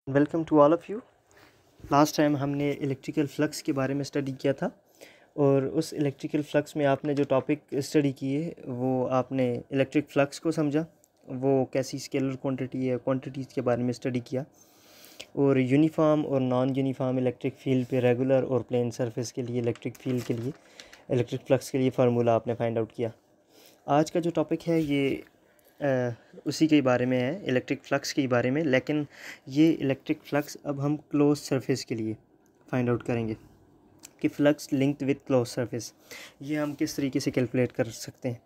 Welcome to all of you. Last time हमने electrical flux के बारे में स्टडी किया था और उस इलेक्ट्रिकल फ्लक्स में आपने जो टॉपिक स्टडी किए वो आपने इलेक्ट्रिक फ्लक्स को समझा, वो कैसी स्केलर क्वांटिटी है, क्वांटिटीज़ के बारे में स्टडी किया और यूनिफॉर्म और नॉन यूनिफॉर्म इलेक्ट्रिक फील्ड पे रेगुलर और प्लेन सरफेस के लिए इलेक्ट्रिक फील्ड के लिए इलेक्ट्रिक फ्लक्स के लिए फार्मूला आपने फाइंड आउट किया। आज का जो टॉपिक है ये उसी के बारे में है, इलेक्ट्रिक फ्लक्स के बारे में, लेकिन ये इलेक्ट्रिक फ्लक्स अब हम क्लोज सरफेस के लिए फाइंड आउट करेंगे कि flux linked with close surface ये हम किस तरीके से कैलकुलेट कर सकते हैं।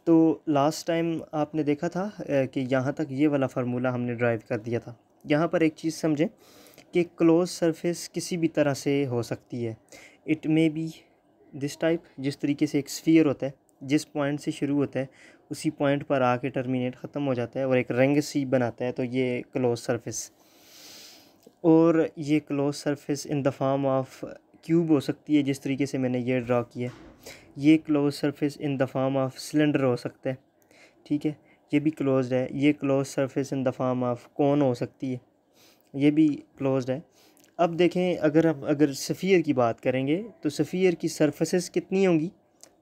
तो लास्ट टाइम आपने देखा था कि यहाँ तक ये वाला फार्मूला हमने ड्राइव कर दिया था। यहाँ पर एक चीज़ समझें कि क्लोज सरफेस किसी भी तरह से हो सकती है। It may be this type, जिस तरीके से एक स्फीयर होता है, जिस पॉइंट से शुरू होता है उसी पॉइंट पर आके टर्मिनेट ख़त्म हो जाता है और एक रिंग सी बनाता है, तो ये क्लोज सरफेस। और ये close surface in the form of cube हो सकती है, जिस तरीके से मैंने ये ड्रा किया। ये close surface in the form of cylinder हो सकता है, ठीक है, ये भी क्लोज्ड है। ये close surface in the form of cone हो सकती है, ये भी क्लोज्ड है। अब देखें, अगर सफ़ियर की बात करेंगे तो सफ़ियर की सरफेसेस कितनी होंगी,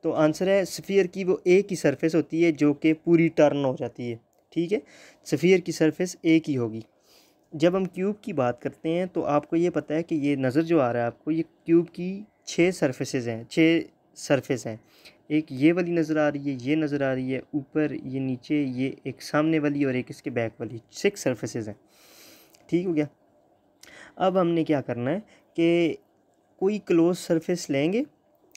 तो आंसर है सफ़ियर की वो एक ही सरफेस होती है जो कि पूरी टर्न हो जाती है, ठीक है। सफ़ियर की सरफेस एक ही होगी। जब हम क्यूब की बात करते हैं तो आपको ये पता है कि ये नज़र जो आ रहा है आपको, ये क्यूब की 6 सरफेसेस हैं, 6 सरफेस हैं। एक ये वाली नज़र आ रही है, ये नज़र आ रही है ऊपर, ये नीचे, ये एक सामने वाली और एक इसके बैक वाली, 6 सरफेसेस हैं, ठीक हो गया। अब हमने क्या करना है कि कोई क्लोज सरफेस लेंगे,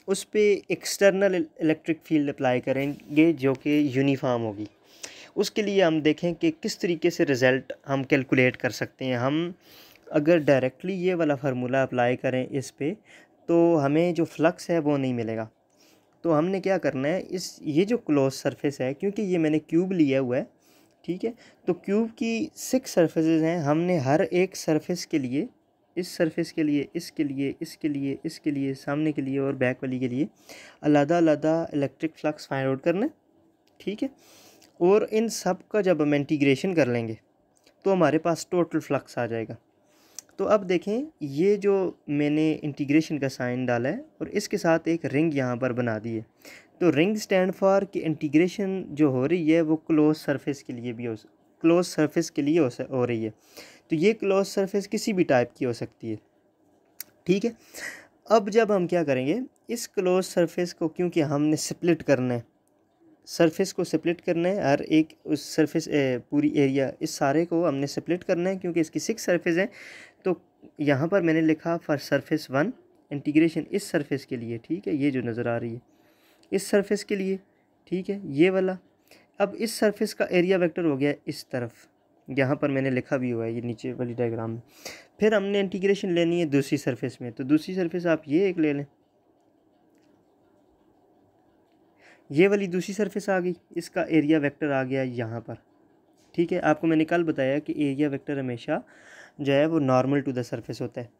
उस पे एक्सटर्नल इलेक्ट्रिक फील्ड अप्लाई करेंगे जो कि यूनिफॉर्म होगी। उसके लिए हम देखें कि किस तरीके से रिज़ल्ट हम कैलकुलेट कर सकते हैं। हम अगर डायरेक्टली ये वाला फार्मूला अप्लाई करें इस पे, तो हमें जो फ्लक्स है वो नहीं मिलेगा। तो हमने क्या करना है, ये जो क्लोज सरफेस है, क्योंकि ये मैंने क्यूब लिया हुआ है, ठीक है, तो क्यूब की 6 सरफेसेस हैं। हमने हर एक सरफेस के लिए, इस सरफेस के लिए, इसके लिए, इसके लिए, इसके लिए, सामने के लिए और बैक वाली के लिए अलग-अलग इलेक्ट्रिक फ्लक्स फाइंड आउट करना है, ठीक है। और इन सब का जब हम इंटीग्रेशन कर लेंगे तो हमारे पास टोटल फ्लक्स आ जाएगा। तो अब देखें, ये जो मैंने इंटीग्रेशन का साइन डाला है और इसके साथ एक रिंग यहाँ पर बना दी है, तो रिंग स्टैंड फॉर कि इंटीग्रेशन जो हो रही है वो क्लोज सरफेस के लिए भी क्लोज सरफेस के लिए हो रही है। तो ये क्लोज सरफेस किसी भी टाइप की हो सकती है, ठीक है। अब जब हम क्या करेंगे, इस क्लोज सरफेस को, क्योंकि हमने स्प्लिट करना है, सरफेस को स्प्लिट करना है, हर एक उस सरफेस पूरी एरिया, इस सारे को हमने स्प्लिट करना है, क्योंकि इसकी 6 सरफेस हैं। तो यहाँ पर मैंने लिखा फॉर सरफेस 1 इंटीग्रेशन इस सरफेस के लिए, ठीक है, ये जो नज़र आ रही है इस सरफेस के लिए, ठीक है, ये वाला। अब इस सरफेस का एरिया वेक्टर हो गया इस तरफ, यहाँ पर मैंने लिखा भी हुआ है ये नीचे वाली डायग्राम में। फिर हमने इंटीग्रेशन लेनी है दूसरी सरफेस में, तो दूसरी सरफेस आप ये एक ले लें, ये वाली दूसरी सरफेस आ गई, इसका एरिया वेक्टर आ गया यहाँ पर, ठीक है। आपको मैंने कल बताया कि एरिया वेक्टर हमेशा जो है वो नॉर्मल टू द सरफेस होता है।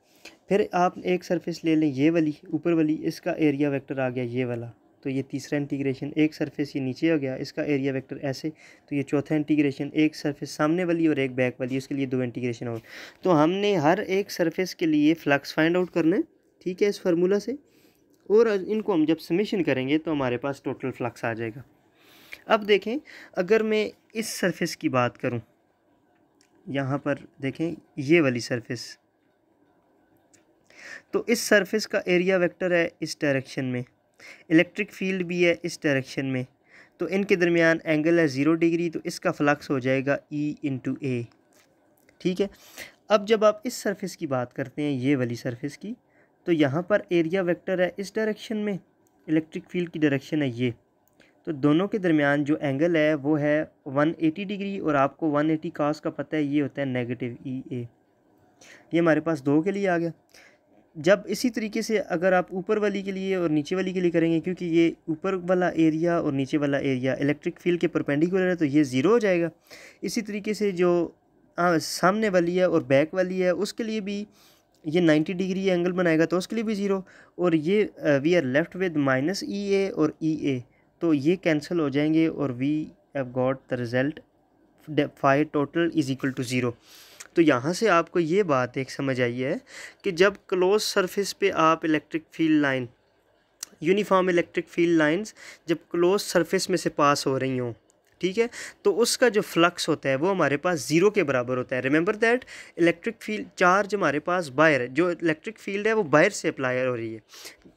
फिर आप एक सरफेस ले लें, ये वाली ऊपर वाली, इसका एरिया वेक्टर आ गया ये वाला, तो ये तीसरा इंटीग्रेशन। एक सरफेस ये नीचे हो गया, इसका एरिया वेक्टर ऐसे, तो ये चौथा इंटीग्रेशन। एक सरफेस सामने वाली और एक बैक वाली, उसके लिए 2 इंटीग्रेशन और। तो हमने हर एक सरफेस के लिए फ्लक्स फाइंड आउट करना है, ठीक है, इस फार्मूला से, और इनको हम जब समेशन करेंगे तो हमारे पास टोटल फ्लक्स आ जाएगा। अब देखें, अगर मैं इस सरफेस की बात करूं, यहाँ पर देखें ये वाली सरफेस, तो इस सरफेस का एरिया वेक्टर है इस डायरेक्शन में, इलेक्ट्रिक फील्ड भी है इस डायरेक्शन में, तो इनके दरमियान एंगल है 0 डिग्री, तो इसका फ्लक्स हो जाएगा E/A, ठीक है। अब जब आप इस सरफेस की बात करते हैं, ये वाली सरफेस की, तो यहाँ पर एरिया वेक्टर है इस डायरेक्शन में, इलेक्ट्रिक फील्ड की डायरेक्शन है ये, तो दोनों के दरमियान जो एंगल है वो है 180 डिग्री, और आपको 180 cos का पता है, ये होता है -EA। ये हमारे पास 2 के लिए आ गया। जब इसी तरीके से अगर आप ऊपर वाली के लिए और नीचे वाली के लिए करेंगे, क्योंकि ये ऊपर वाला एरिया और नीचे वाला एरिया इलेक्ट्रिक फील्ड के परपेंडिकुलर है, तो ये 0 हो जाएगा। इसी तरीके से जो सामने वाली है और बैक वाली है, उसके लिए भी ये 90 डिग्री एंगल बनाएगा, तो उसके लिए भी 0। और ये we are left with -EA और EA, तो ये कैंसिल हो जाएंगे और we have got the result phi total is equal to 0। तो यहाँ से आपको ये बात एक समझ आई है कि जब क्लोज सरफेस पे आप electric field line, uniform electric field lines जब क्लोज सरफेस में से पास हो रही हों, ठीक है, तो उसका जो फ्लक्स होता है वो हमारे पास ज़ीरो के बराबर होता है। Remember that electric field charge हमारे पास बाहर है, जो इलेक्ट्रिक फील्ड है वो बाहर से अप्लाई हो रही है।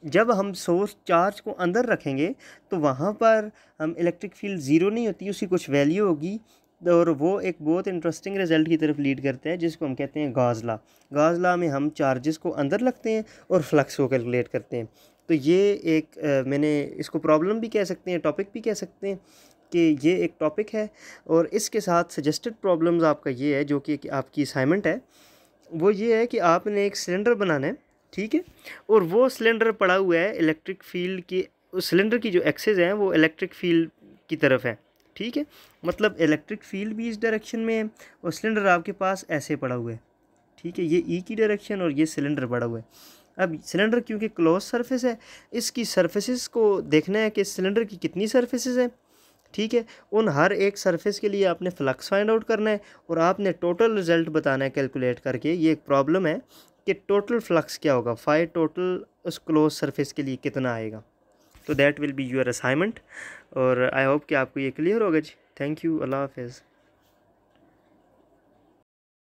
जब हम सोर्स चार्ज को अंदर रखेंगे तो वहाँ पर हम इलेक्ट्रिक फील्ड ज़ीरो नहीं होती, उसकी कुछ वैल्यू होगी, और वो एक बहुत इंटरेस्टिंग रिजल्ट की तरफ लीड करता है जिसको हम कहते हैं गॉस लॉ। गॉस लॉ में हम चार्जेस को अंदर रखते हैं और फ्लक्स को कैलकुलेट करते हैं। तो ये एक मैंने इसको प्रॉब्लम भी कह सकते हैं, टॉपिक भी कह सकते हैं कि ये एक टॉपिक है। और इसके साथ सजेस्टेड प्रॉब्लम्स आपका ये है, जो कि आपकी असाइनमेंट है, वो ये है कि आपने एक सिलेंडर बनाना है, ठीक है, और वो सिलेंडर पड़ा हुआ है इलेक्ट्रिक फील्ड की, उस सिलेंडर की जो एक्सेस है वो इलेक्ट्रिक फील्ड की तरफ है, ठीक है, मतलब इलेक्ट्रिक फील्ड भी इस डायरेक्शन में है और सिलेंडर आपके पास ऐसे पड़ा हुआ है, ठीक है, ये ई की डायरेक्शन और ये सिलेंडर पड़ा हुआ है। अब सिलेंडर क्योंकि क्लोज सरफेस है, इसकी सरफेसेस को देखना है कि सिलेंडर की कितनी सरफेसेस है, ठीक है, उन हर एक सरफेस के लिए आपने फ्लक्स फाइंड आउट करना है और आपने टोटल रिजल्ट बताना है कैलकुलेट करके। ये एक प्रॉब्लम है कि टोटल फ्लक्स क्या होगा, फाई टोटल उस क्लोज सरफेस के लिए कितना आएगा। तो that will be your assignment, और आई होप कि आपको ये क्लियर होगा जी। थैंक यू, अल्लाह हाफिज़।